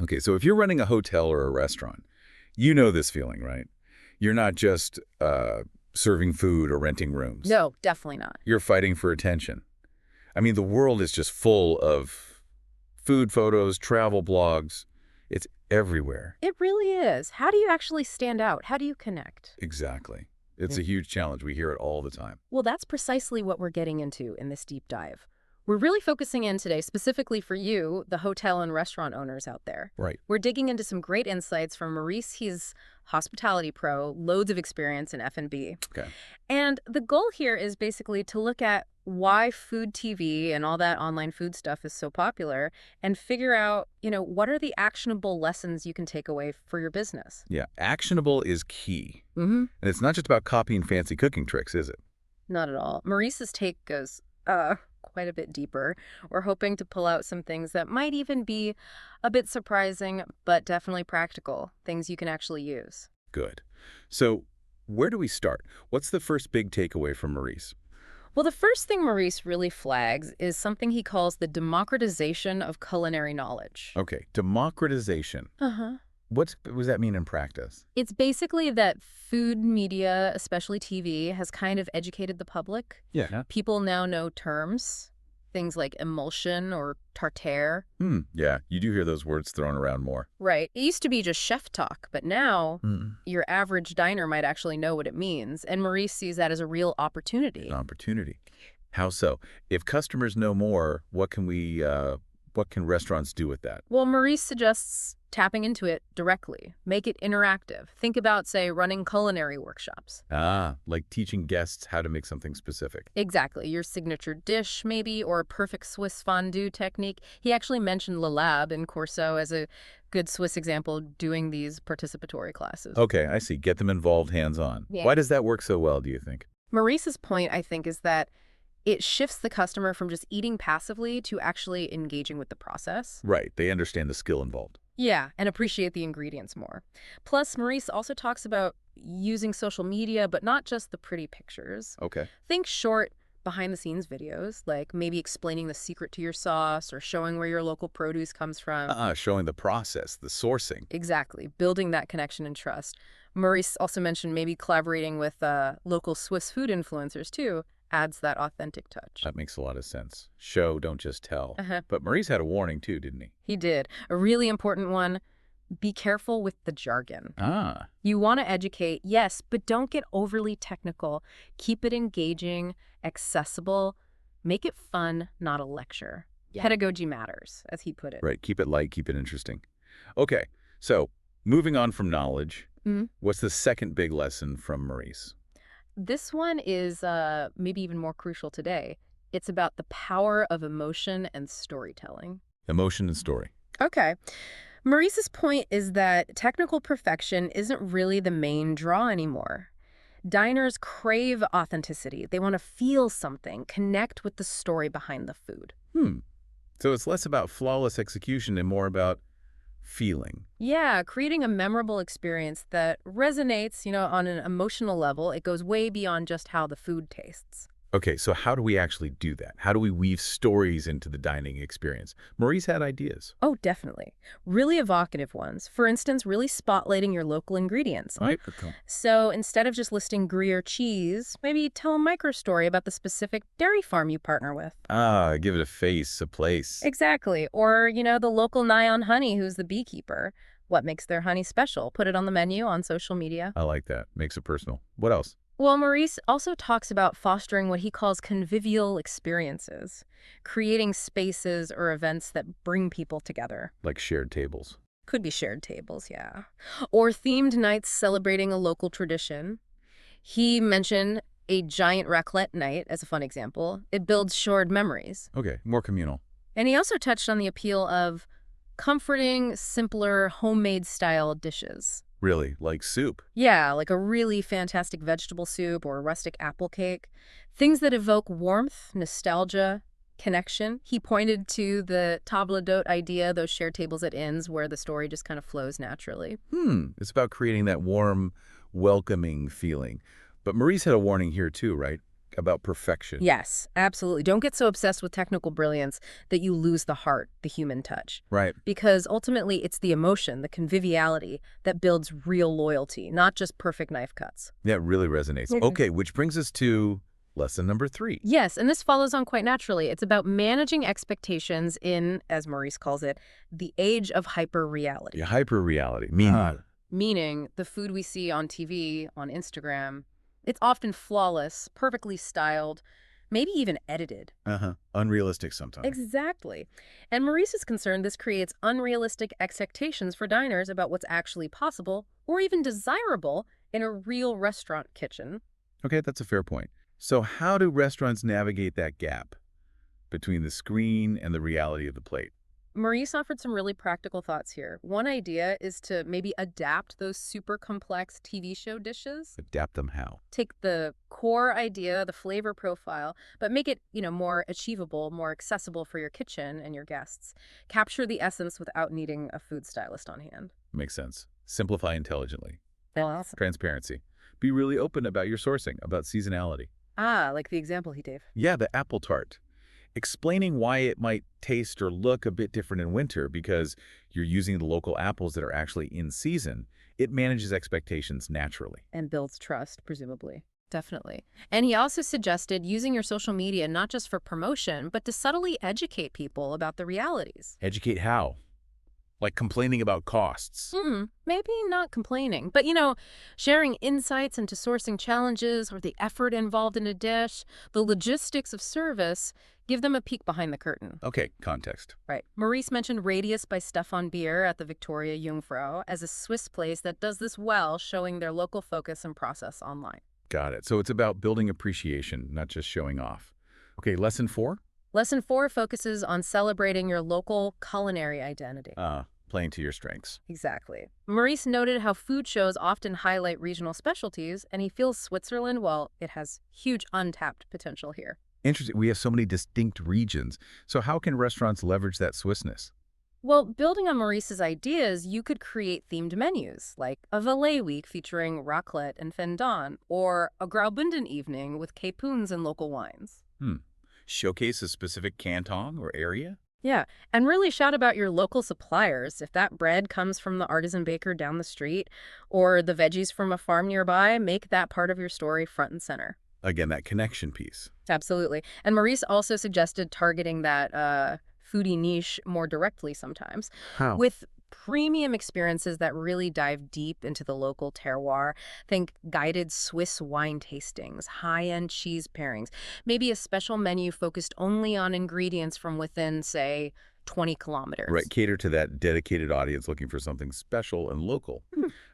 Okay, so if you're running a hotel or a restaurant, you know this feeling, right? You're not just serving food or renting rooms. No, definitely not. You're fighting for attention. I mean, the world is just full of food photos, travel blogs. It's everywhere. It really is. How do you actually stand out? How do you connect? Exactly. It's a huge challenge. We hear it all the time. Well, that's precisely what we're getting into in this deep dive. We're really focusing in today specifically for you, the hotel and restaurant owners out there. Right. We're digging into some great insights from Maurice. He's hospitality pro, loads of experience in F&B. Okay. And the goal here is basically to look at why food TV and all that online food stuff is so popular and figure out, what are the actionable lessons you can take away for your business? Yeah, actionable is key. Mm-hmm. And it's not just about copying fancy cooking tricks, is it? Not at all. Maurice's take goes quite a bit deeper. We're hoping to pull out some things that might even be a bit surprising, but definitely practical, things you can actually use. Good. So where do we start? What's the first big takeaway from Maurice? Well, the first thing Maurice really flags is something he calls the democratization of culinary knowledge. Okay, democratization. Uh-huh. What does that mean in practice? It's basically that food media, especially TV, has kind of educated the public. Yeah. People now know terms, things like emulsion or tartare. Yeah, you do hear those words thrown around more. Right. It used to be just chef talk, but now your average diner might actually know what it means. And Maurice sees that as a real opportunity. An opportunity. How so? If customers know more, what can restaurants do with that? Well, Maurice suggests tapping into it directly. Make it interactive. Think about, say, running culinary workshops. Ah, like teaching guests how to make something specific. Exactly. Your signature dish, maybe, or a perfect Swiss fondue technique. He actually mentioned Le Lab in Corso as a good Swiss example doing these participatory classes. Okay, I see. Get them involved hands-on. Yeah. Why does that work so well, do you think? Maurice's point, I think, is that it shifts the customer from just eating passively to actually engaging with the process. Right, they understand the skill involved. Yeah, and appreciate the ingredients more. Plus, Maurice also talks about using social media, but not just the pretty pictures. Okay. Think short, behind-the-scenes videos, like maybe explaining the secret to your sauce or showing where your local produce comes from. Showing the process, the sourcing. Exactly, building that connection and trust. Maurice also mentioned maybe collaborating with local Swiss food influencers, too. Adds that authentic touch. That makes a lot of sense. Show, don't just tell. But Maurice had a warning too, didn't he? He did. A really important one. Be careful with the jargon. You want to educate, yes, but don't get overly technical. Keep it engaging, accessible. Make it fun, not a lecture. Yeah. Pedagogy matters, as he put it. Right. Keep it light, keep it interesting. Okay. So moving on from knowledge, what's the second big lesson from Maurice? This one is maybe even more crucial today. It's about the power of emotion and storytelling. Emotion and story. Okay. Maurice's point is that technical perfection isn't really the main draw anymore. Diners crave authenticity. They want to feel something, connect with the story behind the food. So it's less about flawless execution and more about feeling. Yeah, creating a memorable experience that resonates, on an emotional level. It goes way beyond just how the food tastes. Okay, so how do we actually do that? How do we weave stories into the dining experience? Maurice had ideas. Oh, definitely. Really evocative ones. For instance, really spotlighting your local ingredients. Right. So instead of just listing Gruyere cheese, maybe tell a micro-story about the specific dairy farm you partner with. Give it a face, a place. Exactly. Or, the local Nyan honey who's the beekeeper. What makes their honey special? Put it on the menu on social media. I like that. Makes it personal. What else? Well, Maurice also talks about fostering what he calls convivial experiences, creating spaces or events that bring people together. Like shared tables. Could be shared tables, yeah. Or themed nights celebrating a local tradition. He mentioned a giant raclette night as a fun example. It builds shared memories. Okay, more communal. And he also touched on the appeal of comforting, simpler, homemade-style dishes. Really? Like soup? Yeah, like a really fantastic vegetable soup or a rustic apple cake. Things that evoke warmth, nostalgia, connection. He pointed to the table d'hôte idea, those shared tables at inns where the story just kind of flows naturally. It's about creating that warm, welcoming feeling. But Maurice had a warning here too, right? about perfection. Yes, absolutely. Don't get so obsessed with technical brilliance that you lose the heart, the human touch. Right. Because ultimately, it's the emotion, the conviviality that builds real loyalty, not just perfect knife cuts. Yeah, it really resonates. Okay, which brings us to lesson number 3. Yes, and this follows on quite naturally. It's about managing expectations in, as Maurice calls it, the age of hyper-reality. Yeah, hyper-reality. Meaning the food we see on TV, on Instagram, it's often flawless, perfectly styled, maybe even edited. Unrealistic sometimes. Exactly. And Maurice is concerned this creates unrealistic expectations for diners about what's actually possible or even desirable in a real restaurant kitchen. Okay, that's a fair point. So how do restaurants navigate that gap between the screen and the reality of the plate? Maurice offered some really practical thoughts here. One idea is to maybe adapt those super complex TV show dishes. Adapt them how? Take the core idea, the flavor profile, but make it, more achievable, more accessible for your kitchen and your guests. Capture the essence without needing a food stylist on hand. Makes sense. Simplify intelligently. Awesome. Transparency. Be really open about your sourcing, about seasonality. Like the example he gave. Yeah, the apple tart. Explaining why it might taste or look a bit different in winter because you're using the local apples that are actually in season, it manages expectations naturally. And builds trust, presumably. Definitely. And he also suggested using your social media not just for promotion, but to subtly educate people about the realities. Educate how? Like complaining about costs. Maybe not complaining, but sharing insights into sourcing challenges or the effort involved in a dish, the logistics of service, give them a peek behind the curtain. Okay, context. Right. Maurice mentioned Radius by Stefan Beer at the Victoria Jungfrau as a Swiss place that does this well, showing their local focus and process online. Got it. So it's about building appreciation, not just showing off. Okay, lesson 4? Lesson 4 focuses on celebrating your local culinary identity. Playing to your strengths. Exactly. Maurice noted how food shows often highlight regional specialties, and he feels Switzerland, well, it has huge untapped potential here. Interesting. We have so many distinct regions. So how can restaurants leverage that Swissness? Well, building on Maurice's ideas, you could create themed menus, like a Valais week featuring raclette and fendant, or a Graubünden evening with capuns and local wines. Showcase a specific canton or area? Yeah, and really shout about your local suppliers. If that bread comes from the artisan baker down the street or the veggies from a farm nearby, make that part of your story front and center. Again, that connection piece. Absolutely. And Maurice also suggested targeting that foodie niche more directly sometimes. How? With premium experiences that really dive deep into the local terroir. Think guided Swiss wine tastings, high-end cheese pairings, maybe a special menu focused only on ingredients from within, say, 20 kilometers. Right, cater to that dedicated audience looking for something special and local.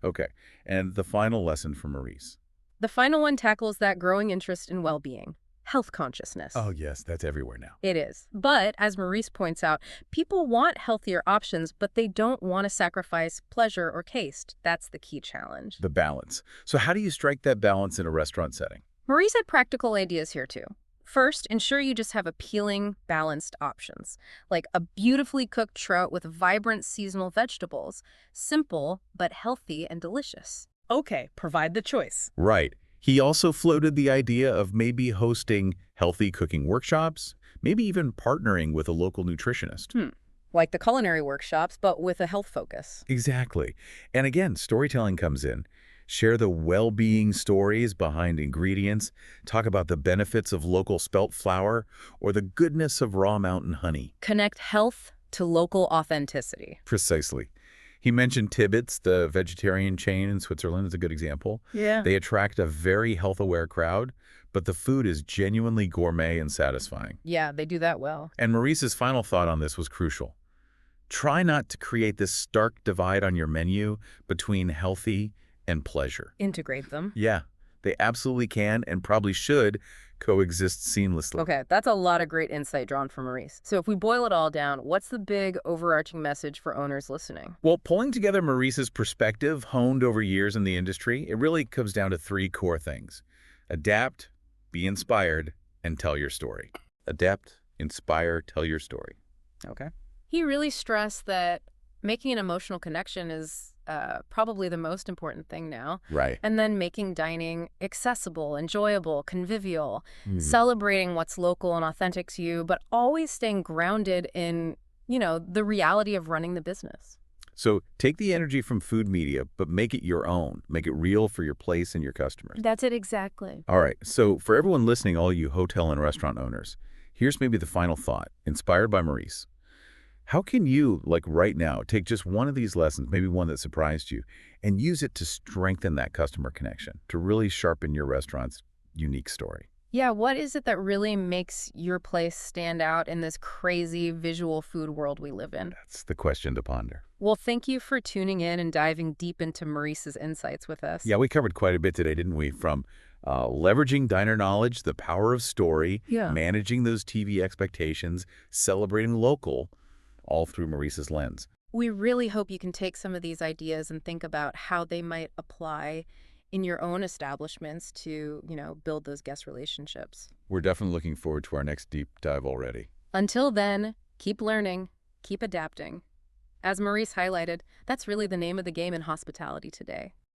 Okay, and the final lesson from Maurice. The final one tackles that growing interest in well-being. Health consciousness. Oh, yes, that's everywhere now. It is. But, as Maurice points out, people want healthier options, but they don't want to sacrifice pleasure or taste. That's the key challenge. The balance. So how do you strike that balance in a restaurant setting? Maurice had practical ideas here, too. First, ensure you just have appealing, balanced options, like a beautifully cooked trout with vibrant seasonal vegetables. Simple, but healthy and delicious. Okay, provide the choice. Right. He also floated the idea of maybe hosting healthy cooking workshops, maybe even partnering with a local nutritionist. Like the culinary workshops, but with a health focus. Exactly. And again, storytelling comes in. Share the well-being stories behind ingredients, talk about the benefits of local spelt flour, or the goodness of raw mountain honey. Connect health to local authenticity. Precisely. He mentioned Tibbetts, the vegetarian chain in Switzerland, is a good example. Yeah. They attract a very health-aware crowd, but the food is genuinely gourmet and satisfying. Yeah, they do that well. And Maurice's final thought on this was crucial. Try not to create this stark divide on your menu between healthy and pleasure. Integrate them. Yeah, they absolutely can and probably should coexist seamlessly. Okay, that's a lot of great insight drawn from Maurice. So if we boil it all down, what's the big overarching message for owners listening? Well, pulling together Maurice's perspective, honed over years in the industry, it really comes down to 3 core things. Adapt, be inspired, and tell your story. Adapt, inspire, tell your story. Okay. He really stressed that making an emotional connection is probably the most important thing now. Right. And then making dining accessible, enjoyable, convivial, celebrating what's local and authentic to you, but always staying grounded in, the reality of running the business. So take the energy from food media, but make it your own. Make it real for your place and your customers. That's it exactly. All right. So for everyone listening, all you hotel and restaurant owners, here's maybe the final thought, inspired by Maurice. How can you, like right now, take just one of these lessons, maybe one that surprised you, and use it to strengthen that customer connection, to really sharpen your restaurant's unique story? Yeah, what is it that really makes your place stand out in this crazy visual food world we live in? That's the question to ponder. Well, thank you for tuning in and diving deep into Maurice's insights with us. Yeah, we covered quite a bit today, didn't we? From leveraging diner knowledge, the power of story, managing those TV expectations, celebrating local, all through Maurice's lens. We really hope you can take some of these ideas and think about how they might apply in your own establishments to, build those guest relationships. We're definitely looking forward to our next deep dive already. Until then, keep learning, keep adapting. As Maurice highlighted, that's really the name of the game in hospitality today.